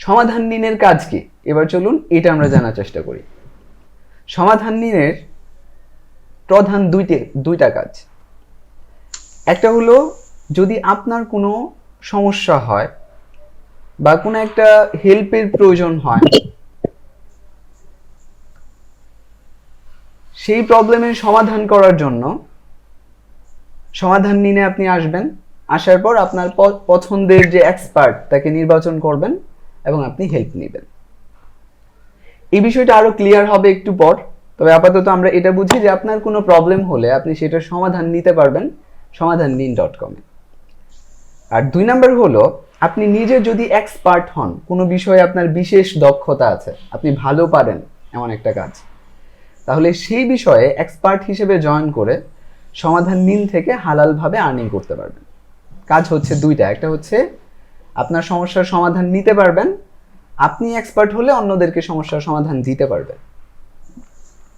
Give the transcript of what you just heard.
সমাধান নিনের কাজ কি? এবার চলুন এটা আমরা জানার চেষ্টা করি। সমাধান নিনের প্রধান দুইটা কাজ। একটা হলো যদি আপনার কোনো সমস্যা হয় বা কোনো একটা হেল্পের প্রয়োজন হয়, সেই প্রবলেমের সমাধান করার জন্য সমাধান নিনে আপনি আসবেন। আসার পর আপনার পছন্দের যে এক্সপার্ট তাকে নির্বাচন করবেন এবং আপনি হেল্প নেবেন। এই বিষয়টা আরো ক্লিয়ার হবে একটু পর, তবে আপাতত আমরা এটা বুঝি যে আপনার কোনো প্রবলেম হলে আপনি সেটার সমাধান নিতে পারবেন সমাধাননিন.com এ। আর 2 নাম্বার হলো আপনি নিজে যদি এক্সপার্ট হন, কোনো বিষয়ে আপনার বিশেষ দক্ষতা আছে, আপনি ভালো পারেন এমন একটা কাজ, তাহলে সেই বিষয়ে এক্সপার্ট হিসেবে জয়েন করে সমাধান নিন থেকে হালালভাবে আর্নিং করতে পারবেন। কাজ হচ্ছে দুইটা, একটা হচ্ছে আপনার সমস্যার সমাধান নিতে পারবেন, আপনি এক্সপার্ট হলে অন্যদেরকে সমস্যার সমাধান দিতে পারবেন।